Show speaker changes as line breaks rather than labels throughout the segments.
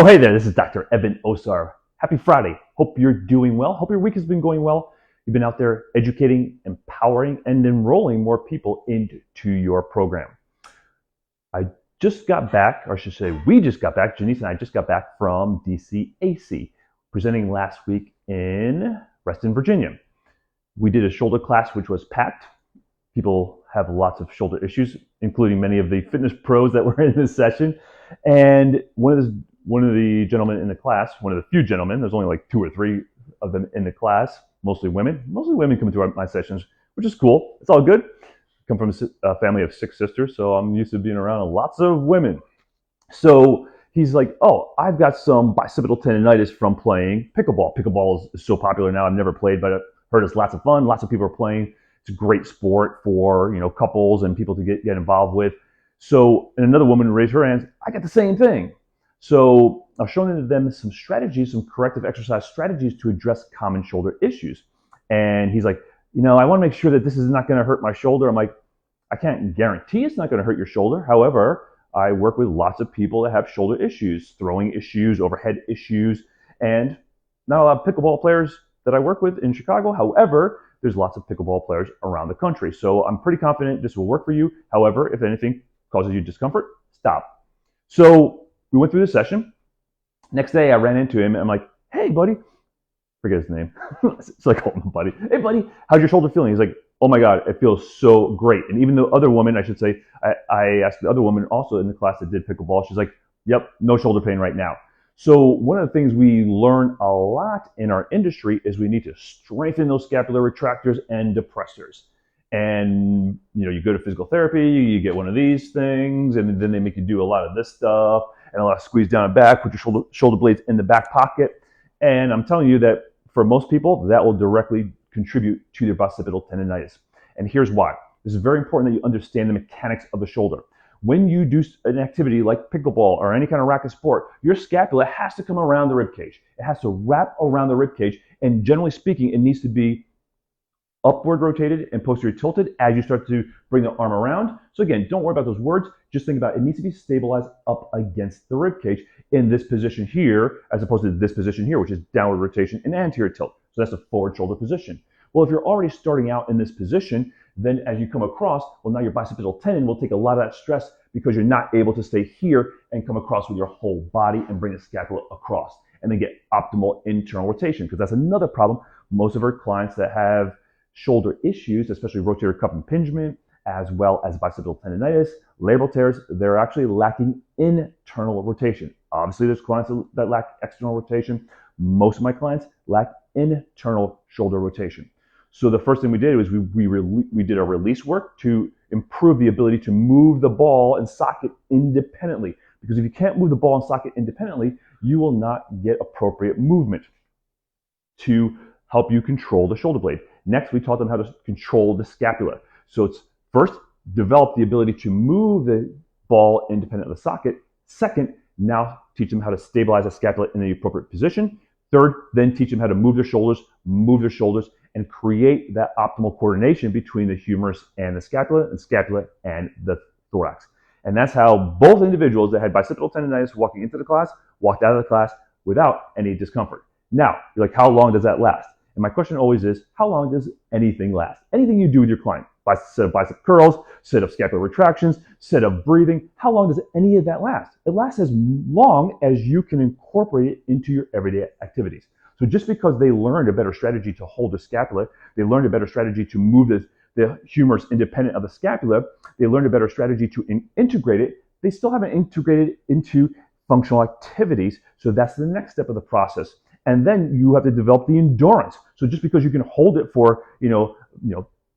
Oh, hey there, this is Dr. Evan Osar. Happy Friday. Hope you're doing well. Hope your week has been going well. You've been out there educating, empowering, and enrolling more people into your program. I just got back, or I should say, we just got back, Janice and I just got back from DCAC, presenting last week in Reston, Virginia. We did a shoulder class, which was packed. People have lots of shoulder issues, including many of the fitness pros that were in this session. And one of the gentlemen in the class, one of the few gentlemen, there's only like 2 or 3 of them in the class, mostly women come to my sessions, which is cool. It's all good. I come from a family of 6 sisters, so I'm used to being around lots of women. So he's like, oh, I've got some bicipital tendonitis from playing pickleball. Pickleball is so popular now. I've never played, but I've heard it's lots of fun. Lots of people are playing. It's a great sport for, couples and people to get involved with. So, and another woman raised her hand. I got the same thing. So I was showing them some strategies, some corrective exercise strategies to address common shoulder issues. And he's like, I want to make sure that this is not going to hurt my shoulder. I'm like, I can't guarantee it's not going to hurt your shoulder. However, I work with lots of people that have shoulder issues, throwing issues, overhead issues, and not a lot of pickleball players that I work with in Chicago. However, there's lots of pickleball players around the country. So I'm pretty confident this will work for you. However, if anything causes you discomfort, stop. So we went through the session. Next day, I ran into him and I'm like, hey, buddy, forget his name. So I called him buddy. Hey, buddy, how's your shoulder feeling? He's like, oh my God, it feels so great. And even the other woman, I should say, I asked the other woman also in the class that did pickleball, she's like, yep, no shoulder pain right now. So one of the things we learn a lot in our industry is we need to strengthen those scapular retractors and depressors. And you go to physical therapy, you get one of these things, and then they make you do a lot of this stuff and a lot of squeeze down and back, put your shoulder blades in the back pocket. And I'm telling you that for most people, that will directly contribute to their bicipital tendonitis. And here's why. This is very important that you understand the mechanics of the shoulder. When you do an activity like pickleball or any kind of racket sport, your scapula has to come around the rib cage. It has to wrap around the rib cage, and generally speaking, it needs to be upward rotated and posterior tilted as you start to bring the arm around. So again, don't worry about those words. Just think about it needs to be stabilized up against the rib cage in this position here, as opposed to this position here, which is downward rotation and anterior tilt. So that's the forward shoulder position. Well, if you're already starting out in this position, then as you come across, well, now your bicipital tendon will take a lot of that stress because you're not able to stay here and come across with your whole body and bring the scapula across and then get optimal internal rotation, because that's another problem. Most of our clients that have shoulder issues, especially rotator cuff impingement, as well as bicipital tendonitis, labral tears, they're actually lacking internal rotation. Obviously, there's clients that lack external rotation. Most of my clients lack internal shoulder rotation. So the first thing we did was we did our release work to improve the ability to move the ball and socket independently. Because if you can't move the ball and socket independently, you will not get appropriate movement to help you control the shoulder blade. Next, we taught them how to control the scapula. So it's first, develop the ability to move the ball independent of the socket. Second, now teach them how to stabilize the scapula in the appropriate position. Third, then teach them how to move their shoulders, and create that optimal coordination between the humerus and the scapula and the thorax. And that's how both individuals that had bicipital tendonitis walking into the class walked out of the class without any discomfort. Now, you're like, how long does that last? And my question always is, how long does anything last? Anything you do with your client, set of bicep curls, set of scapular retractions, set of breathing, how long does any of that last? It lasts as long as you can incorporate it into your everyday activities. So just because they learned a better strategy to hold the scapula, they learned a better strategy to move the humerus independent of the scapula, they learned a better strategy to integrate it, they still haven't integrated it into functional activities. So that's the next step of the process. And then you have to develop the endurance. So just because you can hold it for,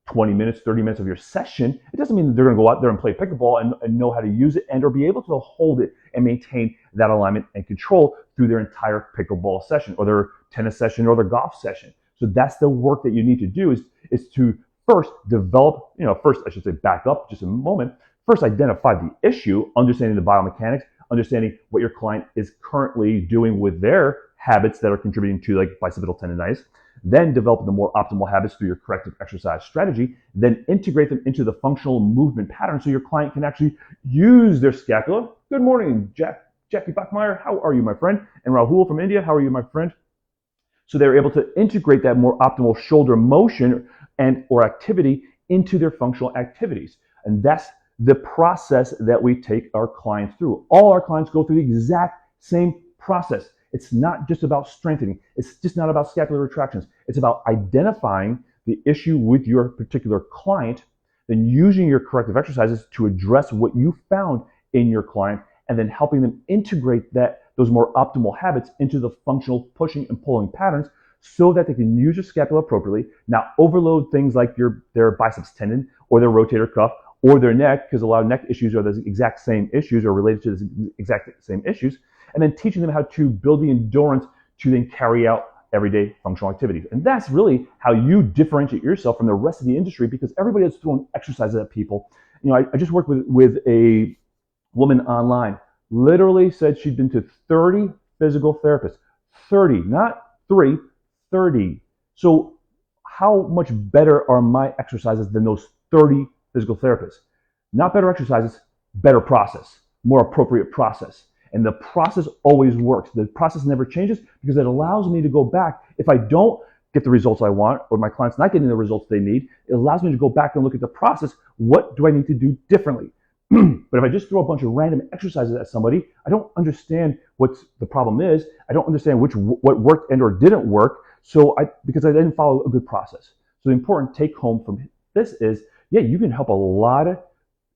20 minutes, 30 minutes of your session, it doesn't mean that they're going to go out there and play pickleball and know how to use it and or be able to hold it and maintain that alignment and control through their entire pickleball session or their tennis session or their golf session. So that's the work that you need to do is to first develop, first I should say back up just a moment, first identify the issue, understanding the biomechanics, understanding what your client is currently doing with their habits that are contributing to like bicipital tendonitis, then develop the more optimal habits through your corrective exercise strategy, then integrate them into the functional movement pattern so your client can actually use their scapula. Good morning, Jackie Bachmeyer, how are you, my friend? And Rahul from India, how are you, my friend? So they're able to integrate that more optimal shoulder motion and or activity into their functional activities. And that's the process that we take our clients through. All our clients go through the exact same process. It's not just about strengthening. It's just not about scapular retractions. It's about identifying the issue with your particular client, then using your corrective exercises to address what you found in your client, and then helping them integrate those more optimal habits into the functional pushing and pulling patterns so that they can use your scapula appropriately, not overload things like their biceps tendon or their rotator cuff or their neck, because a lot of neck issues are the exact same issues or related to the exact same issues, and then teaching them how to build the endurance to then carry out everyday functional activities. And that's really how you differentiate yourself from the rest of the industry, because everybody has thrown exercises at people. You know, I just worked with a woman online, literally said she'd been to 30 physical therapists. 30, not 3, 30. So how much better are my exercises than those 30 physical therapists? Not better exercises, better process, more appropriate process. And the process always works. The process never changes because it allows me to go back. If I don't get the results I want, or my client's not getting the results they need, it allows me to go back and look at the process. What do I need to do differently? But if I just throw a bunch of random exercises at somebody, I don't understand what the problem is. I don't understand what worked and or didn't work. Because I didn't follow a good process. So the important take home from this is, yeah, you can help a lot of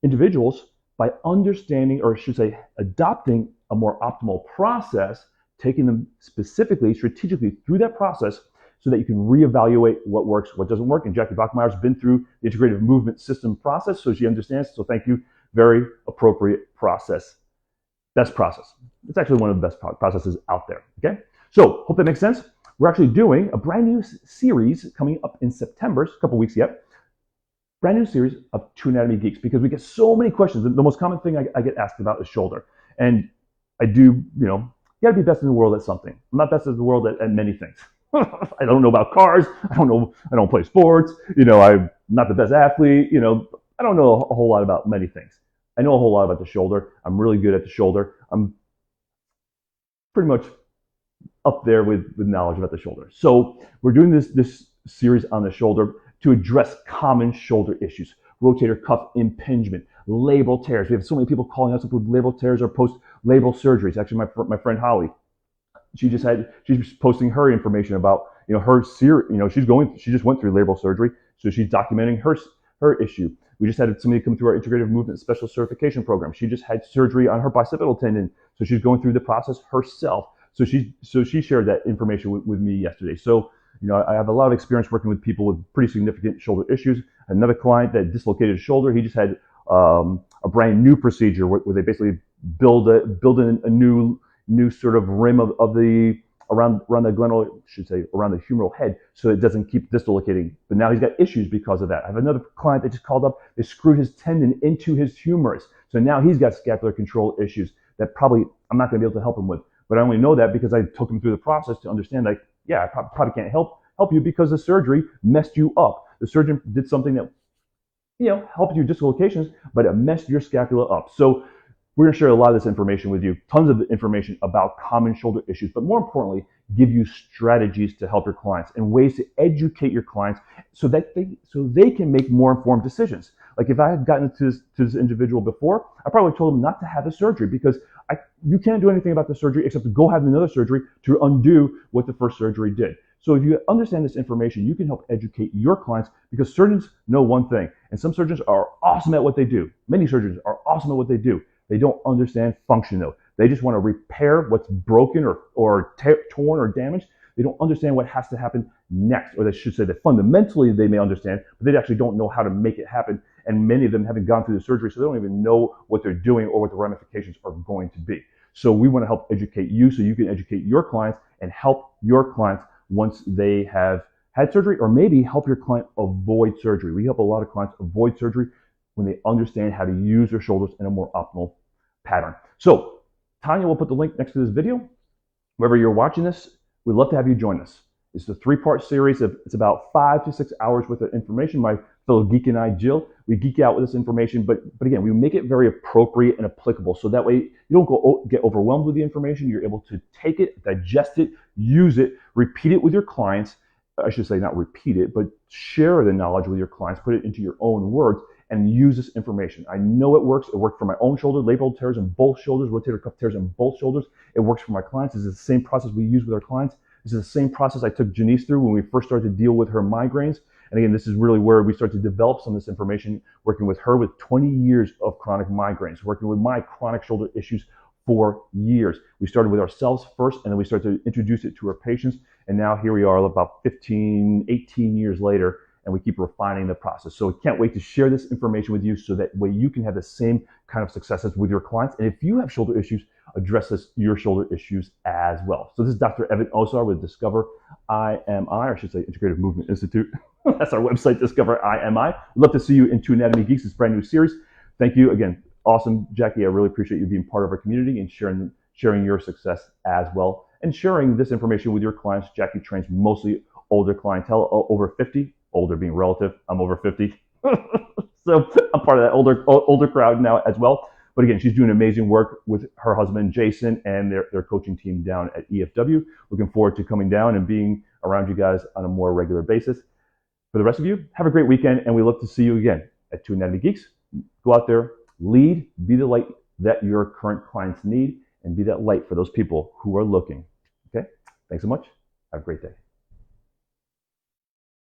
individuals by understanding, or I should say, adopting a more optimal process, taking them specifically, strategically through that process so that you can reevaluate what works, what doesn't work. And Jackie Bachmeyer's been through the integrative movement system process, so she understands. So thank you. Very appropriate process. Best process. It's actually one of the best processes out there. Okay? So hope that makes sense. We're actually doing a brand new series coming up in September, a couple weeks yet. Brand new series of Two Anatomy Geeks, because we get so many questions. The most common thing I get asked about is shoulder. And I do, you gotta be best in the world at something. I'm not best in the world at many things. I don't know about cars. I don't play sports. I'm not the best athlete. I don't know a whole lot about many things. I know a whole lot about the shoulder. I'm really good at the shoulder. I'm pretty much up there with knowledge about the shoulder. So we're doing this series on the shoulder to address common shoulder issues: rotator cuff impingement, labral tears. We have so many people calling us up with labral tears or post-labral surgeries. Actually, my friend Holly, she's posting her information about her she just went through labral surgery, so she's documenting her issue. We just had somebody come through our integrative movement special certification program. She just had surgery on her bicipital tendon, so she's going through the process herself. So she shared that information with me yesterday. So I have a lot of experience working with people with pretty significant shoulder issues. Another client that dislocated his shoulder, he just had a brand new procedure where they basically build in a new sort of rim of the around the glenoid, around the humeral head, so it doesn't keep dislocating. But now he's got issues because of that. I have another client that just called up. They screwed his tendon into his humerus, so now he's got scapular control issues that probably I'm not going to be able to help him with. But I only know that because I took him through the process to understand, like, yeah, I probably can't help you because the surgery messed you up. The surgeon did something that helped you dislocations, but it messed your scapula up. So we're going to share a lot of this information with you, tons of information about common shoulder issues, but more importantly, give you strategies to help your clients and ways to educate your clients so that they can make more informed decisions. Like if I had gotten to this individual before, I probably told him not to have the surgery because you can't do anything about the surgery except to go have another surgery to undo what the first surgery did. So if you understand this information, you can help educate your clients, because surgeons know one thing, and some surgeons are awesome at what they do. Many surgeons are awesome at what they do. They don't understand function though. They just want to repair what's broken or torn or damaged. They don't understand what has to happen next, or they should say that fundamentally they may understand, but they actually don't know how to make it happen. And many of them haven't gone through the surgery, so they don't even know what they're doing or what the ramifications are going to be. So we want to help educate you so you can educate your clients and help your clients once they have had surgery, or maybe help your client avoid surgery. We help a lot of clients avoid surgery when they understand how to use their shoulders in a more optimal pattern. So Tanya will put the link next to this video. Wherever you're watching this, we'd love to have you join us. It's a 3-part series. It's about 5 to 6 hours worth of information. My fellow geek and I, Jill. We geek out with this information, but again, we make it very appropriate and applicable. So that way you don't get overwhelmed with the information. You're able to take it, digest it, use it, repeat it with your clients. I should say not repeat it, but share the knowledge with your clients, put it into your own words, and use this information. I know it works. It worked for my own shoulder, labral tears in both shoulders, rotator cuff tears in both shoulders. It works for my clients. This is the same process we use with our clients. This is the same process I took Janice through when we first started to deal with her migraines. And again, this is really where we start to develop some of this information, working with her with 20 years of chronic migraines, working with my chronic shoulder issues for years. We started with ourselves first, and then we started to introduce it to our patients. And now here we are about 15, 18 years later, and we keep refining the process. So we can't wait to share this information with you so that way you can have the same kind of successes with your clients. And if you have shoulder issues, address your shoulder issues as well. So this is Dr. Evan Osar with Discover IMI, or I should say Integrative Movement Institute. That's our website, Discover IMI. We'd love to see you in Two Anatomy Geeks, this brand new series. Thank you again. Awesome, Jackie. I really appreciate you being part of our community and sharing your success as well, and sharing this information with your clients. Jackie trains mostly older clientele, over 50, older being relative. I'm over 50. So I'm part of that older crowd now as well. But again, she's doing amazing work with her husband, Jason, and their coaching team down at EFW. Looking forward to coming down and being around you guys on a more regular basis. For the rest of you, have a great weekend, and we look to see you again at Two Anatomy Geeks. Go out there, lead, be the light that your current clients need, and be that light for those people who are looking. Okay? Thanks so much. Have a great day.